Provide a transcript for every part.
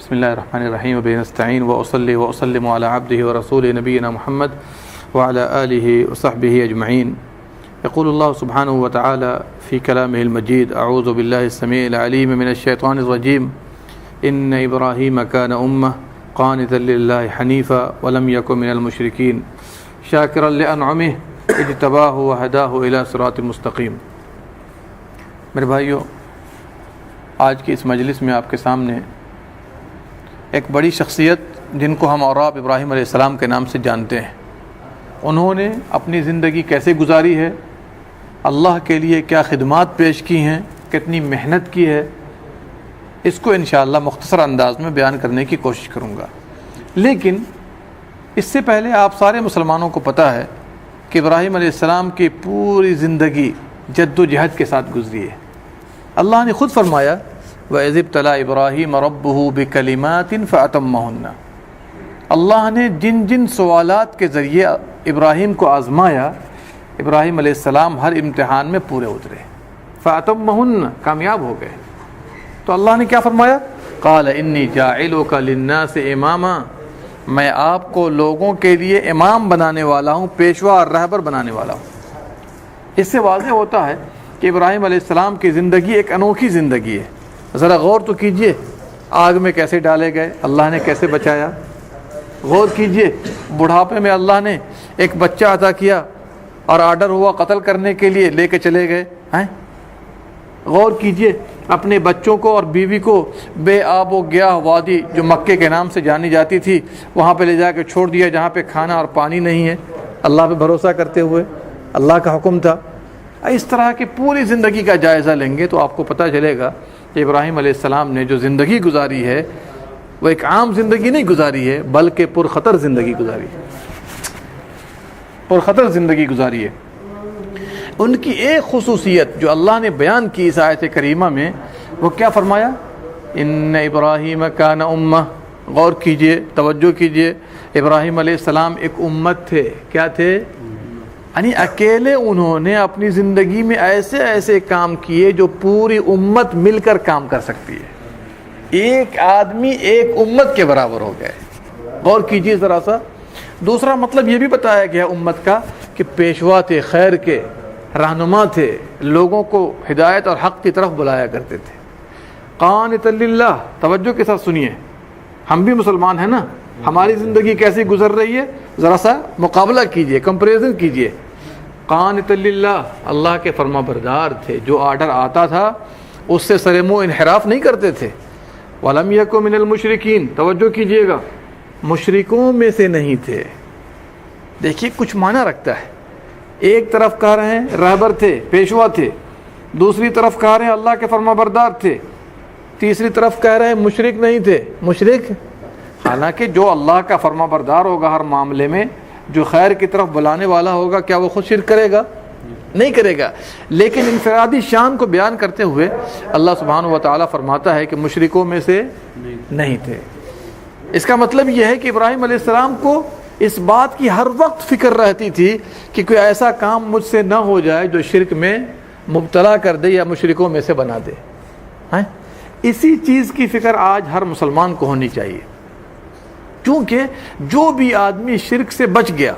بسم اللہ الرحمن الرحیم وبہ نستعین واصلی واسلم علی عبدہ ورسولہ نبینا محمد وعلی آلہ وصحبہ اجمعین. یقول اللہ سبحانہ وتعالی فی کلامہ المجید اعوذ باللہ السمیع العلیم من الشیطان الرجیم ان ابراہیم کان امہ قانتا للہ حنیفا ولم یک من المشرکین شاکرا لانعمہ اجتباہ وہداہ الی صراط مستقیم. میرے بھائیو، آج کی اس مجلس میں آپ کے سامنے ایک بڑی شخصیت جن کو ہم اوراب ابراہیم علیہ السلام کے نام سے جانتے ہیں، انہوں نے اپنی زندگی کیسے گزاری ہے، اللہ کے لیے کیا خدمات پیش کی ہیں، کتنی محنت کی ہے، اس کو انشاءاللہ مختصر انداز میں بیان کرنے کی کوشش کروں گا. لیکن اس سے پہلے آپ سارے مسلمانوں کو پتہ ہے کہ ابراہیم علیہ السلام کی پوری زندگی جد و جہد کے ساتھ گزری ہے. اللہ نے خود فرمایا وَإِذِ ابْتَلَىٰ إِبْرَاهِيمَ رَبُّهُ بِكَلِمَاتٍ فَأَتَمَّهُنَّ. اللہ نے جن جن سوالات کے ذریعے ابراہیم کو آزمایا، ابراہیم علیہ السلام ہر امتحان میں پورے اترے، فَأَتَمَّهُنَّ، کامیاب ہو گئے. تو اللہ نے کیا فرمایا؟ قَالَ إِنِّي جَاعِلُكَ لِلنَّاسِ إِمَامًا، میں آپ کو لوگوں کے لیے امام بنانے والا ہوں، پیشوا اور رہبر بنانے والا ہوں. اس سے واضح ہوتا ہے کہ ابراہیم علیہ السلام کی زندگی ایک انوکھی زندگی ہے. ذرا غور تو کیجئے، آگ میں کیسے ڈالے گئے، اللہ نے کیسے بچایا. غور کیجئے، بڑھاپے میں اللہ نے ایک بچہ عطا کیا اور آرڈر ہوا قتل کرنے کے لیے، لے کے چلے گئے. غور کیجئے، اپنے بچوں کو اور بیوی کو بے آب و گیاہ وادی جو مکے کے نام سے جانی جاتی تھی وہاں پہ لے جا کے چھوڑ دیا جہاں پہ کھانا اور پانی نہیں ہے، اللہ پہ بھروسہ کرتے ہوئے. اللہ کا حکم تھا. اس طرح کی پوری زندگی کا جائزہ لیں گے تو آپ کو پتہ چلے گا کہ ابراہیم علیہ السلام نے جو زندگی گزاری ہے وہ ایک عام زندگی نہیں گزاری ہے، بلکہ پرخطر زندگی گزاری ہے. پرخطر زندگی گزاری ہے. ان کی ایک خصوصیت جو اللہ نے بیان کی اس آیت کریمہ میں، وہ کیا فرمایا؟ ان ابراہیم کان امہ. غور کیجئے، توجہ کیجئے، ابراہیم علیہ السلام ایک امت تھے. کیا تھے؟ یعنی اکیلے انہوں نے اپنی زندگی میں ایسے ایسے کام کیے جو پوری امت مل کر کام کر سکتی ہے. ایک آدمی ایک امت کے برابر ہو گئے. غور کیجیے ذرا سا. دوسرا مطلب یہ بھی بتایا گیا امت کا کہ پیشوا تھے، خیر کے رہنما تھے، لوگوں کو ہدایت اور حق کی طرف بلایا کرتے تھے. قانتا للہ. توجہ کے ساتھ سنیے، ہم بھی مسلمان ہیں نا، ہماری زندگی کیسی گزر رہی ہے ذرا سا مقابلہ کیجئے، کمپیریزن کیجئے. قانتا للہ، اللہ کے فرما بردار تھے، جو آرڈر آتا تھا اس سے سر منہ انحراف نہیں کرتے تھے. ولم یک من المشرکین. توجہ کیجئے گا، مشرکوں میں سے نہیں تھے. دیکھیے کچھ معنی رکھتا ہے. ایک طرف کہہ رہے ہیں رہبر تھے، پیشوا تھے، دوسری طرف کہہ رہے ہیں اللہ کے فرما بردار تھے، تیسری طرف کہہ رہے ہیں مشرک نہیں تھے. مشرک، حالانکہ جو اللہ کا فرما بردار ہوگا ہر معاملے میں، جو خیر کی طرف بلانے والا ہوگا، کیا وہ خود شرک کرے گا؟ نہیں کرے گا. لیکن انفرادی شان کو بیان کرتے ہوئے اللہ سبحانہ و تعالیٰ فرماتا ہے کہ مشرکوں میں سے نہیں تھے. اس کا مطلب یہ ہے کہ ابراہیم علیہ السلام کو اس بات کی ہر وقت فکر رہتی تھی کہ کوئی ایسا کام مجھ سے نہ ہو جائے جو شرک میں مبتلا کر دے یا مشرکوں میں سے بنا دے. اسی چیز کی فکر آج ہر مسلمان کو ہونی چاہیے، کیونکہ جو بھی آدمی شرک سے بچ گیا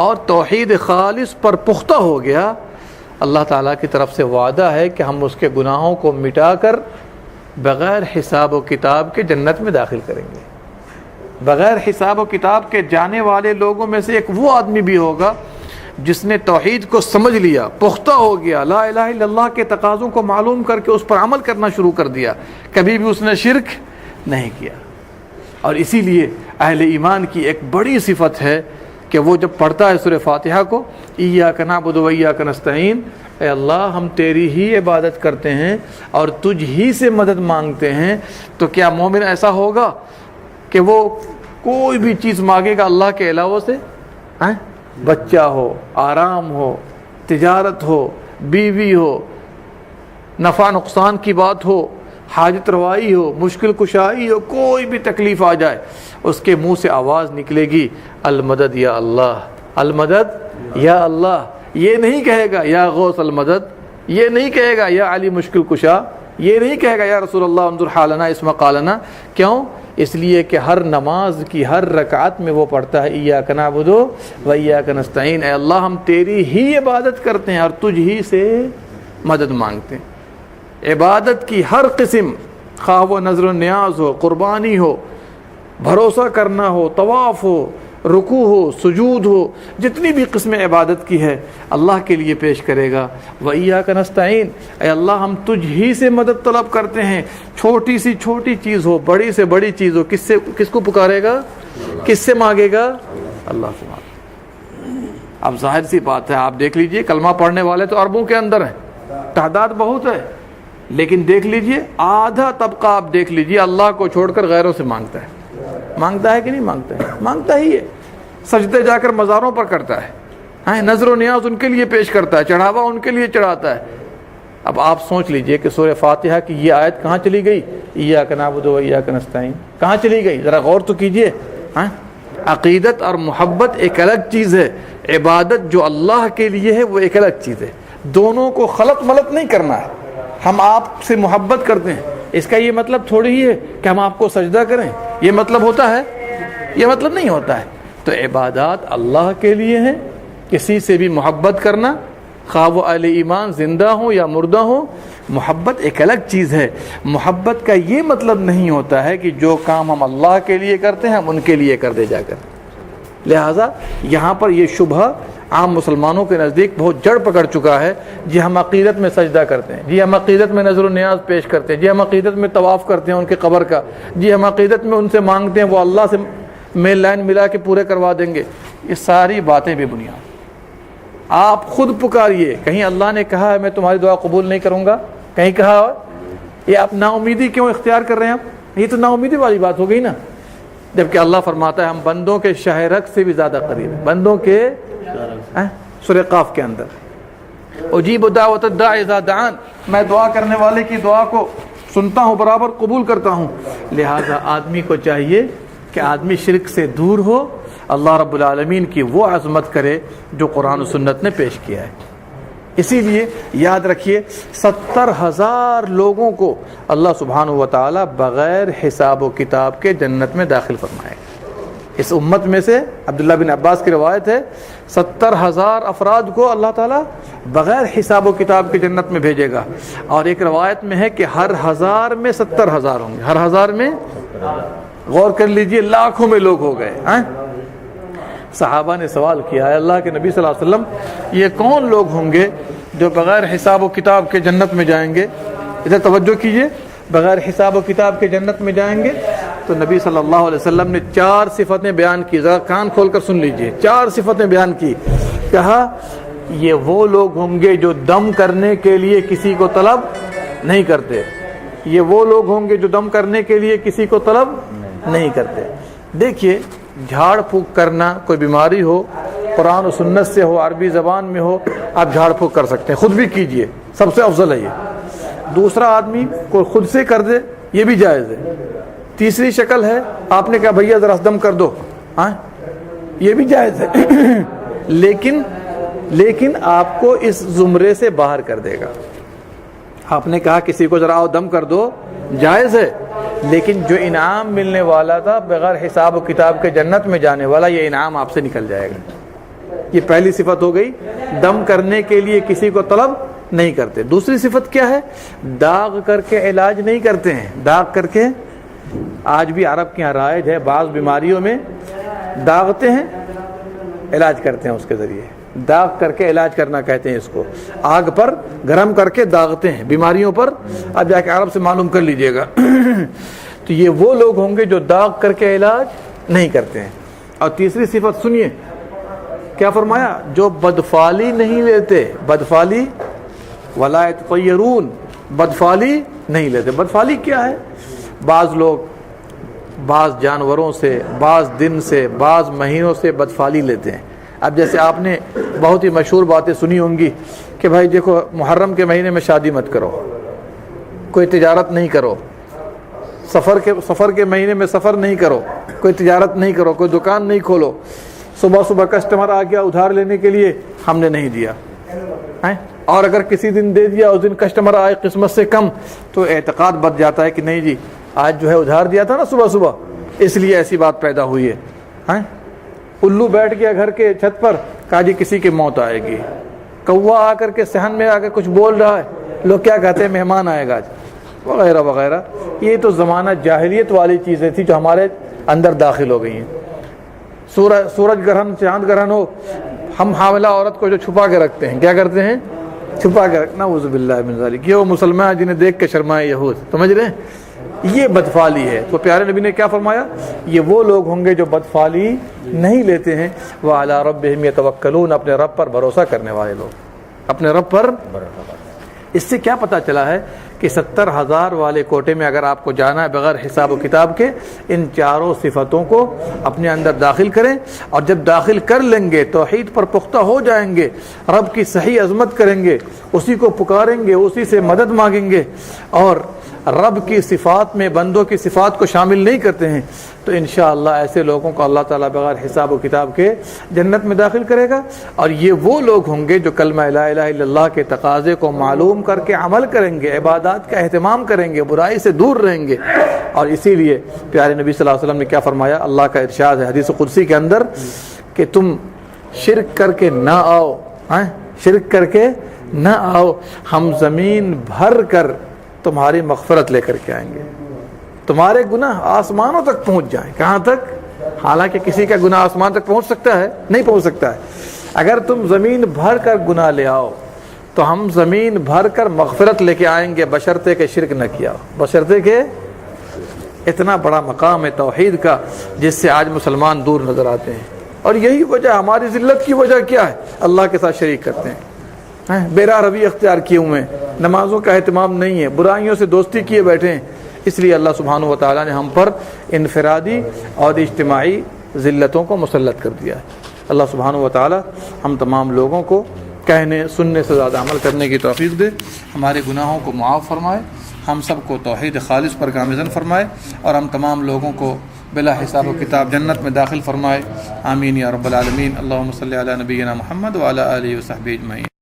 اور توحید خالص پر پختہ ہو گیا، اللہ تعالیٰ کی طرف سے وعدہ ہے کہ ہم اس کے گناہوں کو مٹا کر بغیر حساب و کتاب کے جنت میں داخل کریں گے. بغیر حساب و کتاب کے جانے والے لوگوں میں سے ایک وہ آدمی بھی ہوگا جس نے توحید کو سمجھ لیا، پختہ ہو گیا، لا الہ الا اللہ کے تقاضوں کو معلوم کر کے اس پر عمل کرنا شروع کر دیا، کبھی بھی اس نے شرک نہیں کیا. اور اسی لیے اہل ایمان کی ایک بڑی صفت ہے کہ وہ جب پڑھتا ہے سورہ فاتحہ کو، ایاک نعبد و ایاک نستعین، اے اللہ ہم تیری ہی عبادت کرتے ہیں اور تجھ ہی سے مدد مانگتے ہیں. تو کیا مومن ایسا ہوگا کہ وہ کوئی بھی چیز مانگے گا اللہ کے علاوہ سے؟ بچہ ہو، آرام ہو، تجارت ہو، بیوی ہو، نفع نقصان کی بات ہو، حاجت روائی ہو، مشکل کشائی ہو، کوئی بھی تکلیف آ جائے، اس کے منہ سے آواز نکلے گی المدد یا اللہ، المدد یا اللہ. یہ نہیں کہے گا یا غوث المدد، یہ نہیں کہے گا یا علی مشکل کشا، یہ نہیں کہے گا یا رسول اللہ انظر حالنا اسم قالنا. کیوں؟ اس لیے کہ ہر نماز کی ہر رکعت میں وہ پڑھتا ہے ایاک نعبد و ایاک نستعین، اے اللہ ہم تیری ہی عبادت کرتے ہیں اور تجھ ہی سے مدد مانگتے ہیں. عبادت کی ہر قسم، خواہ وہ نظر و نیاز ہو، قربانی ہو، بھروسہ کرنا ہو، طواف ہو، رکوع ہو، سجود ہو، جتنی بھی قسم عبادت کی ہے اللہ کے لیے پیش کرے گا. وَإِيَّاكَ نَسْتَعِينُ، اے اللہ ہم تجھ ہی سے مدد طلب کرتے ہیں. چھوٹی سی چھوٹی چیز ہو، بڑی سے بڑی چیز ہو، کس کو پکارے گا؟ کس سے مانگے گا؟ اللہ سے مانگے. اب ظاہر سی بات ہے، آپ دیکھ لیجئے کلمہ پڑھنے والے تو اربوں کے اندر ہیں، تعداد بہت ہے، لیکن دیکھ لیجئے آدھا طبقہ آپ دیکھ لیجئے اللہ کو چھوڑ کر غیروں سے مانگتا ہے. مانگتا ہے کہ نہیں مانگتا ہے؟ مانگتا ہی ہے. سجدے جا کر مزاروں پر کرتا ہے، نظر و نیاز ان کے لیے پیش کرتا ہے، چڑھاوا ان کے لیے چڑھاتا ہے. اب آپ سوچ لیجئے کہ سورہ فاتحہ کی یہ آیت کہاں چلی گئی؟ ایاک نعبد و ایاک نستعین کہاں چلی گئی؟ ذرا غور تو کیجئے. عقیدت اور محبت ایک الگ چیز ہے، عبادت جو اللہ کے لیے ہے وہ ایک الگ چیز ہے. دونوں کو خلط ملط نہیں کرنا ہے. ہم آپ سے محبت کرتے ہیں، اس کا یہ مطلب تھوڑی ہی ہے کہ ہم آپ کو سجدہ کریں. یہ مطلب ہوتا ہے؟ یہ مطلب نہیں ہوتا ہے. تو عبادات اللہ کے لیے ہیں. کسی سے بھی محبت کرنا، خواہ وہ اہل ایمان زندہ ہو یا مردہ ہو، محبت ایک الگ چیز ہے. محبت کا یہ مطلب نہیں ہوتا ہے کہ جو کام ہم اللہ کے لیے کرتے ہیں ہم ان کے لیے کر دے جا کر. لہٰذا یہاں پر یہ شبہ عام مسلمانوں کے نزدیک بہت جڑ پکڑ چکا ہے. جی ہم عقیدت میں سجدہ کرتے ہیں، جی ہم عقیدت میں نظر و نیاز پیش کرتے ہیں، جی ہم عقیدت میں طواف کرتے ہیں ان کے قبر کا، جی ہم عقیدت میں ان سے مانگتے ہیں وہ اللہ سے میل لائن ملا کے پورے کروا دیں گے. یہ ساری باتیں بے بنیاد. آپ خود پکاریے. کہیں اللہ نے کہا ہے میں تمہاری دعا قبول نہیں کروں گا؟ کہیں کہا ہو؟ یہ آپ نا امیدی کیوں اختیار کر رہے ہیں؟ آپ یہ تو نا امیدی والی بات ہو گئی نا. جبکہ اللہ فرماتا ہے ہم بندوں کے شہرک سے بھی زیادہ قریب ہیں. بندوں کے سورہ قاف کے اندر اجیب دعوت الداع اذا دعان، میں دعا کرنے والے کی دعا کو سنتا ہوں، برابر قبول کرتا ہوں. لہذا آدمی کو چاہیے کہ آدمی شرک سے دور ہو، اللہ رب العالمین کی وہ عظمت کرے جو قرآن و سنت نے پیش کیا ہے. اسی لیے یاد رکھیے 70,000 لوگوں کو اللہ سبحانہ و تعالی بغیر حساب و کتاب کے جنت میں داخل فرمائے. اس امت میں سے عبداللہ بن عباس کی روایت ہے 70,000 افراد کو اللہ تعالیٰ بغیر حساب و کتاب کے جنت میں بھیجے گا. اور ایک روایت میں ہے کہ ہر 1000 میں 70,000 ہوں گے. ہر 1000 میں غور کر لیجئے لاکھوں میں لوگ ہو گئے. صحابہ نے سوال کیا ہے اللہ کے نبی صلی اللہ علیہ وسلم یہ کون لوگ ہوں گے جو بغیر حساب و کتاب کے جنت میں جائیں گے؟ ادھر توجہ کیجئے، بغیر حساب و کتاب کے جنت میں جائیں گے. تو نبی صلی اللہ علیہ وسلم نے 4 صفتیں بیان کی. ذرا کان کھول کر سن لیجئے. 4 صفتیں بیان کی. کہا یہ وہ لوگ ہوں گے جو دم کرنے کے لیے کسی کو طلب نہیں کرتے. یہ وہ لوگ ہوں گے جو دم کرنے کے لیے کسی کو طلب نہیں کرتے. دیکھیے جھاڑ پھونک کرنا، کوئی بیماری ہو، قرآن و سنت سے ہو، عربی زبان میں ہو، آپ جھاڑ پھونک کر سکتے ہیں، خود بھی کیجئے، سب سے افضل ہے یہ. دوسرا آدمی کوئی خود سے کر دے یہ بھی جائز ہے. تیسری شکل ہے آپ نے کہا بھیا ذرا دم کر دو، یہ بھی جائز ہے. لیکن آپ کو اس زمرے سے باہر کر دے گا. آپ نے کہا کسی کو ذرا دم کر دو، جائز ہے، لیکن جو انعام ملنے والا تھا بغیر حساب و کتاب کے جنت میں جانے والا، یہ انعام آپ سے نکل جائے گا. یہ پہلی صفت ہو گئی، دم کرنے کے لیے کسی کو طلب نہیں کرتے. دوسری صفت کیا ہے؟ داغ کر کے علاج نہیں کرتے ہیں. داغ کر کے، آج بھی عرب کے یہاں رائج ہے، بعض بیماریوں میں داغتے ہیں، علاج کرتے ہیں اس کے ذریعے. داغ کر کے علاج کرنا کہتے ہیں اس کو. آگ پر گرم کر کے داغتے ہیں بیماریوں پر. اب جا کے عرب سے معلوم کر لیجئے گا. تو یہ وہ لوگ ہوں گے جو داغ کر کے علاج نہیں کرتے ہیں. اور تیسری صفت سنیے کیا فرمایا؟ جو بدفالی نہیں لیتے. بدفالی ولا یتطیرون، بدفالی نہیں لیتے. بدفالی کیا ہے؟ بعض لوگ بعض جانوروں سے، بعض دن سے، بعض مہینوں سے بدفالی لیتے ہیں. اب جیسے آپ نے بہت ہی مشہور باتیں سنی ہوں گی کہ بھائی دیکھو محرم کے مہینے میں شادی مت کرو، کوئی تجارت نہیں کرو، سفر کے مہینے میں سفر نہیں کرو، کوئی تجارت نہیں کرو، کوئی دکان نہیں کھولو. صبح کسٹمر آ گیا ادھار لینے کے لیے، ہم نے نہیں دیا. اور اگر کسی دن دے دیا اس دن کسٹمر آئے قسمت سے کم تو اعتقاد بچ جاتا ہے کہ نہیں جی آج جو ہے ادھار دیا تھا نا صبح صبح اس لیے ایسی بات پیدا ہوئی ہے. ہاں الو بیٹھ گیا گھر کے چھت پر, کہا جی کسی کی موت آئے گی. کوا آ کر کے صحن میں آ کر کچھ بول رہا ہے, لوگ کیا کہتے ہیں مہمان آئے گا آج, وغیرہ وغیرہ. یہ تو زمانہ جاہلیت والی چیزیں تھیں جو ہمارے اندر داخل ہو گئی ہیں. سورج گرہن چاند گرہن ہو, ہم حاملہ عورت کو جو چھپا کے رکھتے ہیں, کیا کرتے ہیں چھپا کے رکھنا, اعوذ باللہ من ذالک. یہ وہ مسلمان جنہیں دیکھ کے شرمائے یہود, سمجھ رہے ہیں, یہ بدفعلی ہے. تو پیارے نبی نے کیا فرمایا, یہ وہ لوگ ہوں گے جو بدفعلی نہیں لیتے ہیں. وَعَلَىٰ رَبِّهِمْ يَتَوَكَّلُونَ, اپنے رب پر بھروسہ کرنے والے لوگ, اپنے رب پر. اس سے کیا پتہ چلا ہے کہ 70,000 والے کوٹے میں اگر آپ کو جانا ہے بغیر حساب و کتاب کے, ان چاروں صفتوں کو اپنے اندر داخل کریں, اور جب داخل کر لیں گے توحید پر پختہ ہو جائیں گے, رب کی صحیح عظمت کریں گے, اسی کو پکاریں گے, اسی سے مدد مانگیں گے, اور رب کی صفات میں بندوں کی صفات کو شامل نہیں کرتے ہیں, تو انشاءاللہ ایسے لوگوں کو اللہ تعالیٰ بغیر حساب و کتاب کے جنت میں داخل کرے گا. اور یہ وہ لوگ ہوں گے جو کلمہ لا الہ الا اللہ کے تقاضے کو معلوم کر کے عمل کریں گے, عبادات کا اہتمام کریں گے, برائی سے دور رہیں گے. اور اسی لیے پیارے نبی صلی اللہ علیہ وسلم نے کیا فرمایا, اللہ کا ارشاد ہے حدیث قدسی کے اندر کہ تم شرک کر کے نہ آؤ, شرک کر کے نہ آؤ, ہم زمین بھر کر تمہاری مغفرت لے کر کے آئیں گے. تمہارے گناہ آسمانوں تک پہنچ جائیں. کہاں تک؟ حالانکہ کسی کا گناہ آسمان تک پہنچ سکتا ہے, نہیں پہنچ سکتا ہے. اگر تم زمین بھر کر گناہ لے آؤ تو ہم زمین بھر کر مغفرت لے کے آئیں گے, بشرطے کہ شرک نہ کیا, بشرطے کہ. اتنا بڑا مقام ہے توحید کا جس سے آج مسلمان دور نظر آتے ہیں. اور یہی وجہ, ہماری ذلت کی وجہ کیا ہے, اللہ کے ساتھ شریک کرتے ہیں, بے راہ روی اختیار کیے ہوئے ہیں, نمازوں کا اہتمام نہیں ہے, برائیوں سے دوستی کیے بیٹھے ہیں. اس لیے اللہ سبحانہ و تعالیٰ نے ہم پر انفرادی اور اجتماعی ذلتوں کو مسلط کر دیا ہے. اللہ سبحانہ و تعالیٰ ہم تمام لوگوں کو کہنے سننے سے زیادہ عمل کرنے کی توفیق دے, ہمارے گناہوں کو معاف فرمائے, ہم سب کو توحید خالص پر گامزن فرمائے, اور ہم تمام لوگوں کو بلا حساب و کتاب جنت میں داخل فرمائے. آمین یا رب العالمین. اللہم صلی علی نبینا محمد وعلی آلہ وصحبہ اجمعین.